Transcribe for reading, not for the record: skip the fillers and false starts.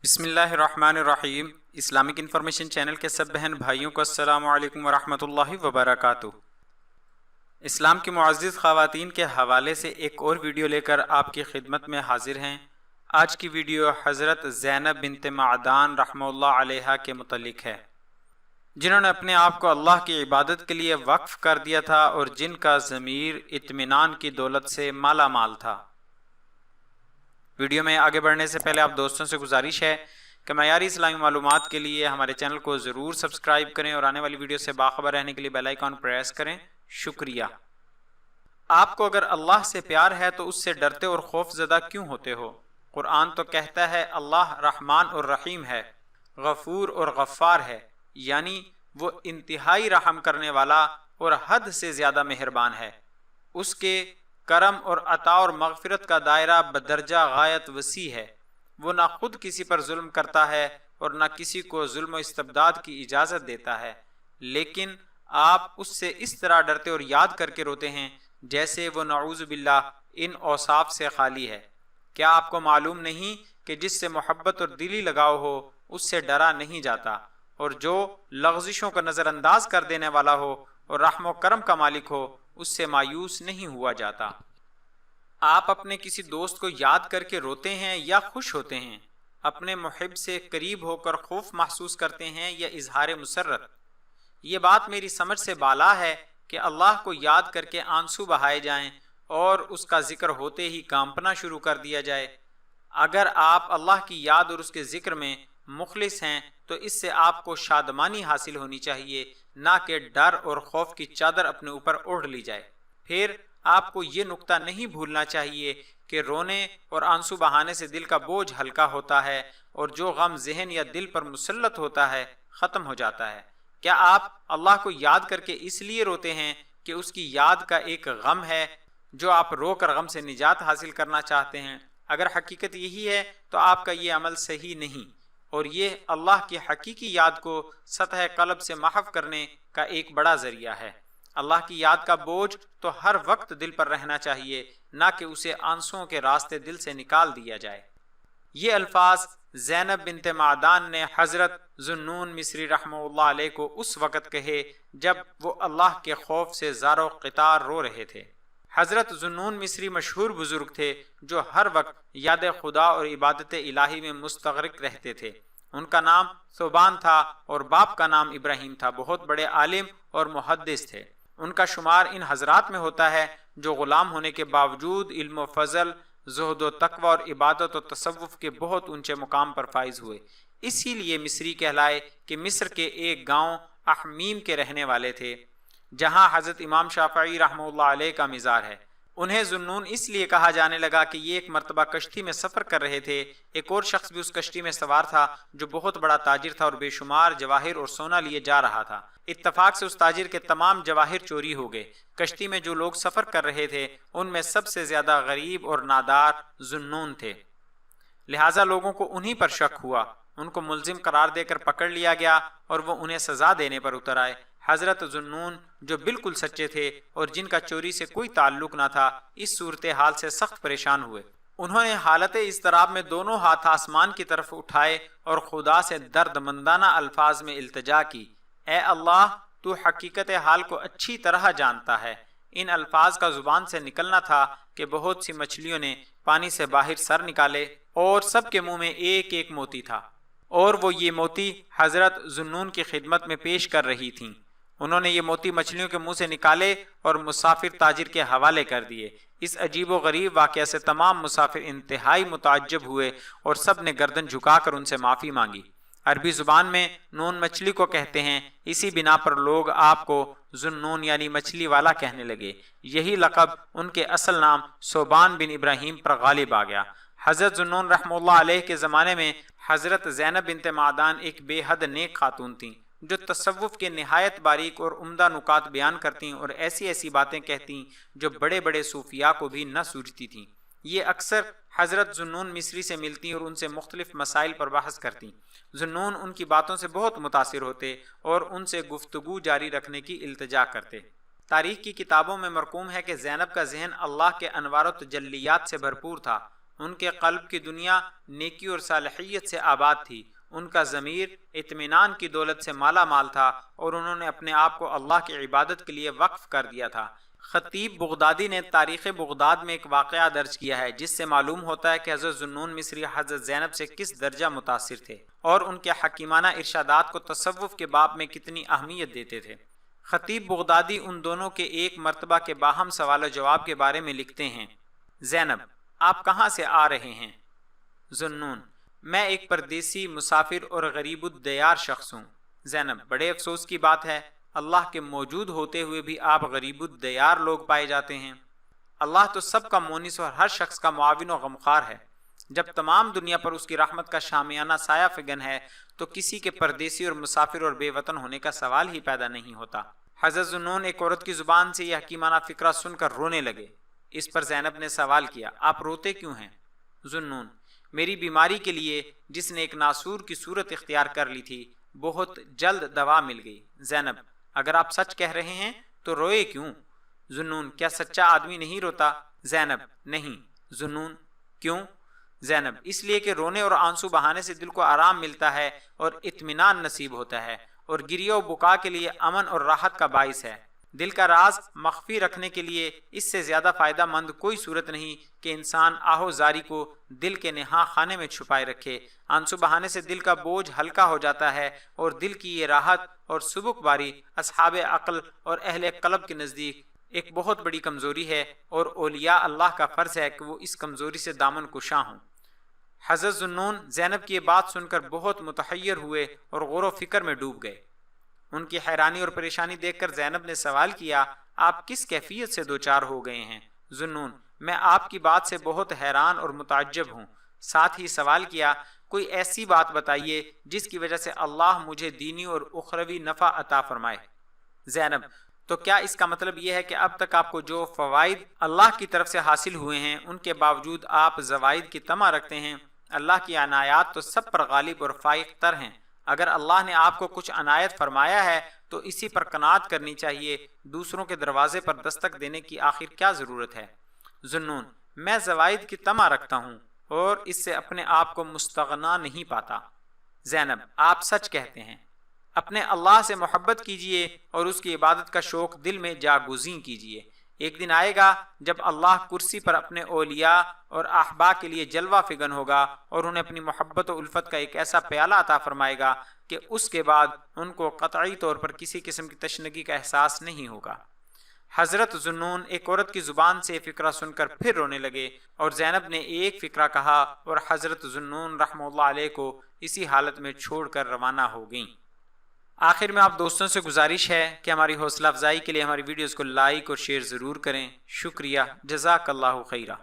بسم اللہ الرحمن الرحیم۔ اسلامک انفارمیشن چینل کے سب بہن بھائیوں کو السلام علیکم ورحمۃ اللہ وبرکاتہ۔ اسلام کی معزز خواتین کے حوالے سے ایک اور ویڈیو لے کر آپ کی خدمت میں حاضر ہیں۔ آج کی ویڈیو حضرت زینب بنت معدان رحمہ اللہ علیہا کے متعلق ہے، جنہوں نے اپنے آپ کو اللہ کی عبادت کے لیے وقف کر دیا تھا اور جن کا ضمیر اطمینان کی دولت سے مالا مال تھا۔ ویڈیو میں آگے بڑھنے سے پہلے آپ دوستوں سے گزارش ہے کہ معیاری اسلامی معلومات کے لیے ہمارے چینل کو ضرور سبسکرائب کریں اور آنے والی ویڈیو سے باخبر رہنے کے لیے بیل آئیکن پریس کریں۔ شکریہ۔ آپ کو اگر اللہ سے پیار ہے تو اس سے ڈرتے اور خوف زدہ کیوں ہوتے ہو؟ قرآن تو کہتا ہے اللہ رحمان اور رحیم ہے، غفور اور غفار ہے، یعنی وہ انتہائی رحم کرنے والا اور حد سے زیادہ مہربان ہے۔ اس کے کرم اور عطا اور مغفرت کا دائرہ بدرجہ غایت وسیع ہے۔ وہ نہ خود کسی پر ظلم کرتا ہے اور نہ کسی کو ظلم و استبداد کی اجازت دیتا ہے، لیکن آپ اس سے اس طرح ڈرتے اور یاد کر کے روتے ہیں جیسے وہ نعوذ باللہ ان اوصاف سے خالی ہے۔ کیا آپ کو معلوم نہیں کہ جس سے محبت اور دلی لگاؤ ہو اس سے ڈرا نہیں جاتا، اور جو لغزشوں کو نظر انداز کر دینے والا ہو اور رحم و کرم کا مالک ہو اس سے مایوس نہیں ہوا جاتا۔ آپ اپنے کسی دوست کو یاد کر کے روتے ہیں یا خوش ہوتے ہیں؟ اپنے محب سے قریب ہو کر خوف محسوس کرتے ہیں یا اظہار مسرت؟ یہ بات میری سمجھ سے بالا ہے کہ اللہ کو یاد کر کے آنسو بہائے جائیں اور اس کا ذکر ہوتے ہی کانپنا شروع کر دیا جائے۔ اگر آپ اللہ کی یاد اور اس کے ذکر میں مخلص ہیں تو اس سے آپ کو شادمانی حاصل ہونی چاہیے، نہ کہ ڈر اور خوف کی چادر اپنے اوپر اوڑھ لی جائے۔ پھر آپ کو یہ نکتہ نہیں بھولنا چاہیے کہ رونے اور آنسو بہانے سے دل کا بوجھ ہلکا ہوتا ہے اور جو غم ذہن یا دل پر مسلط ہوتا ہے ختم ہو جاتا ہے۔ کیا آپ اللہ کو یاد کر کے اس لیے روتے ہیں کہ اس کی یاد کا ایک غم ہے جو آپ رو کر غم سے نجات حاصل کرنا چاہتے ہیں؟ اگر حقیقت یہی ہے تو آپ کا یہ عمل صحیح نہیں، اور یہ اللہ کی حقیقی یاد کو سطح قلب سے محو کرنے کا ایک بڑا ذریعہ ہے۔ اللہ کی یاد کا بوجھ تو ہر وقت دل پر رہنا چاہیے، نہ کہ اسے آنسوؤں کے راستے دل سے نکال دیا جائے۔ یہ الفاظ زینب بنت معدان نے حضرت ذوالنون مصری رحمہ اللہ علیہ کو اس وقت کہے جب وہ اللہ کے خوف سے زار و قطار رو رہے تھے۔ حضرت ذوالنون مصری مشہور بزرگ تھے جو ہر وقت یاد خدا اور عبادت الہی میں مستغرق رہتے تھے۔ ان کا نام ثوبان تھا اور باپ کا نام ابراہیم تھا۔ بہت بڑے عالم اور محدث تھے۔ ان کا شمار ان حضرات میں ہوتا ہے جو غلام ہونے کے باوجود علم و فضل، زہد و تقوی اور عبادت و تصوف کے بہت اونچے مقام پر فائز ہوئے۔ اسی لیے مصری کہلائے کہ مصر کے ایک گاؤں احمیم کے رہنے والے تھے جہاں حضرت امام شافعی رحمہ اللہ علیہ کا مزار ہے۔ انہیں ذوالنون اس لیے کہا جانے لگا کہ یہ ایک مرتبہ کشتی میں سفر کر رہے تھے۔ ایک اور شخص بھی اس کشتی میں سوار تھا جو بہت بڑا تاجر تھا اور بے شمار جواہر اور سونا لیے جا رہا تھا۔ اتفاق سے اس تاجر کے تمام جواہر چوری ہو گئے۔ کشتی میں جو لوگ سفر کر رہے تھے ان میں سب سے زیادہ غریب اور نادار ذوالنون تھے، لہٰذا لوگوں کو انہی پر شک ہوا۔ ان کو ملزم قرار دے کر پکڑ لیا گیا اور وہ انہیں سزا دینے پر اتر آئے۔ حضرت ذوالنون جو بالکل سچے تھے اور جن کا چوری سے کوئی تعلق نہ تھا، اس صورتحال سے سخت پریشان ہوئے۔ انہوں نے حالت اضطراب میں دونوں ہاتھ آسمان کی طرف اٹھائے اور خدا سے درد مندانہ الفاظ میں التجا کی، اے اللہ، تو حقیقت حال کو اچھی طرح جانتا ہے۔ ان الفاظ کا زبان سے نکلنا تھا کہ بہت سی مچھلیوں نے پانی سے باہر سر نکالے اور سب کے منہ میں ایک ایک موتی تھا، اور وہ یہ موتی حضرت ذوالنون کی خدمت میں پیش کر رہی تھیں۔ انہوں نے یہ موتی مچھلیوں کے منہ سے نکالے اور مسافر تاجر کے حوالے کر دیے۔ اس عجیب و غریب واقعہ سے تمام مسافر انتہائی متعجب ہوئے اور سب نے گردن جھکا کر ان سے معافی مانگی۔ عربی زبان میں نون مچھلی کو کہتے ہیں، اسی بنا پر لوگ آپ کو ذوالنون یعنی مچھلی والا کہنے لگے۔ یہی لقب ان کے اصل نام ثوبان بن ابراہیم پر غالب آ گیا۔ حضرت ذوالنون رحمہ اللہ علیہ کے زمانے میں حضرت زینب بنت معدان ایک بے حد نیک خاتون تھیں جو تصوف کے نہایت باریک اور عمدہ نکات بیان کرتیں اور ایسی ایسی باتیں کہتیں جو بڑے بڑے صوفیاء کو بھی نہ سوجتی تھیں۔ یہ اکثر حضرت ذوالنون مصری سے ملتی اور ان سے مختلف مسائل پر بحث کرتی۔ ذوالنون ان کی باتوں سے بہت متاثر ہوتے اور ان سے گفتگو جاری رکھنے کی التجا کرتے۔ تاریخ کی کتابوں میں مرقوم ہے کہ زینب کا ذہن اللہ کے انوار و تجلیات سے بھرپور تھا ان کے قلب کی دنیا نیکی اور صالحیت سے آباد تھی، ان کا ضمیر اطمینان کی دولت سے مالا مال تھا اور انہوں نے اپنے آپ کو اللہ کی عبادت کے لیے وقف کر دیا تھا۔ خطیب بغدادی نے تاریخ بغداد میں ایک واقعہ درج کیا ہے جس سے معلوم ہوتا ہے کہ حضرت ذوالنون مصری حضرت زینب سے کس درجہ متاثر تھے اور ان کے حکیمانہ ارشادات کو تصوف کے باب میں کتنی اہمیت دیتے تھے۔ خطیب بغدادی ان دونوں کے ایک مرتبہ کے باہم سوال و جواب کے بارے میں لکھتے ہیں: زینب، آپ کہاں سے آ رہے ہیں؟ ذوالنون: میں ایک پردیسی، مسافر اور غریب الدیار شخص ہوں۔ زینب: بڑے افسوس کی بات ہے، اللہ کے موجود ہوتے ہوئے بھی آپ غریب الدیار لوگ پائے جاتے ہیں۔ اللہ تو سب کا مونس اور ہر شخص کا معاون و غمخوار ہے۔ جب تمام دنیا پر اس کی رحمت کا شامیانہ سایہ فگن ہے تو کسی کے پردیسی اور مسافر اور بے وطن ہونے کا سوال ہی پیدا نہیں ہوتا۔ حضرت ذوالنون ایک عورت کی زبان سے یہ حکیمانہ فقرہ سن کر رونے لگے۔ اس پر زینب نے سوال کیا: آپ روتے کیوں ہیں؟ ذوالنون: میری بیماری کے لیے جس نے ایک ناسور کی صورت اختیار کر لی تھی بہت جلد دوا مل گئی۔ زینب: اگر آپ سچ کہہ رہے ہیں تو روئے کیوں؟ ذوالنون: کیا سچا آدمی نہیں روتا؟ زینب: نہیں۔ ذوالنون: کیوں؟ زینب: اس لیے کہ رونے اور آنسو بہانے سے دل کو آرام ملتا ہے اور اطمینان نصیب ہوتا ہے، اور گریہ و بکا کے لیے امن اور راحت کا باعث ہے۔ دل کا راز مخفی رکھنے کے لیے اس سے زیادہ فائدہ مند کوئی صورت نہیں کہ انسان آہو زاری کو دل کے نہا خانے میں چھپائے رکھے۔ آنسو بہانے سے دل کا بوجھ ہلکا ہو جاتا ہے اور دل کی یہ راحت اور سبک باری اصحاب عقل اور اہل قلب کے نزدیک ایک بہت بڑی کمزوری ہے، اور اولیاء اللہ کا فرض ہے کہ وہ اس کمزوری سے دامن کشاں ہوں۔ حضرت ذوالنون زینب کی یہ بات سن کر بہت متحیر ہوئے اور غور و فکر میں ڈوب گئے۔ ان کی حیرانی اور پریشانی دیکھ کر زینب نے سوال کیا: آپ کس کیفیت سے دوچار ہو گئے ہیں؟ ذوالنون: میں آپ کی بات سے بہت حیران اور متعجب ہوں۔ ساتھ ہی سوال کیا: کوئی ایسی بات بتائیے جس کی وجہ سے اللہ مجھے دینی اور اخروی نفع عطا فرمائے۔ زینب: تو کیا اس کا مطلب یہ ہے کہ اب تک آپ کو جو فوائد اللہ کی طرف سے حاصل ہوئے ہیں ان کے باوجود آپ زوائد کی طمع رکھتے ہیں؟ اللہ کی عنایات تو سب پر غالب اور فائق تر ہیں۔ اگر اللہ نے آپ کو کچھ عنایت فرمایا ہے تو اسی پر قناعت کرنی چاہیے، دوسروں کے دروازے پر دستک دینے کی آخر کیا ضرورت ہے؟ ذوالنون: میں زوائد کی طمع رکھتا ہوں اور اس سے اپنے آپ کو مستغنا نہیں پاتا۔ زینب: آپ سچ کہتے ہیں۔ اپنے اللہ سے محبت کیجئے اور اس کی عبادت کا شوق دل میں جاگزین کیجئے۔ ایک دن آئے گا جب اللہ کرسی پر اپنے اولیاء اور احبا کے لیے جلوہ فگن ہوگا اور انہیں اپنی محبت و الفت کا ایک ایسا پیالہ عطا فرمائے گا کہ اس کے بعد ان کو قطعی طور پر کسی قسم کی تشنگی کا احساس نہیں ہوگا۔ حضرت ذوالنون ایک عورت کی زبان سے فقرہ سن کر پھر رونے لگے، اور زینب نے ایک فقرہ کہا اور حضرت ذوالنون رحمہ اللہ علیہ کو اسی حالت میں چھوڑ کر روانہ ہو گئیں۔ آخر میں آپ دوستوں سے گزارش ہے کہ ہماری حوصلہ افزائی کے لیے ہماری ویڈیوز کو لائک اور شیئر ضرور کریں۔ شکریہ، جزاک اللہ خیرہ۔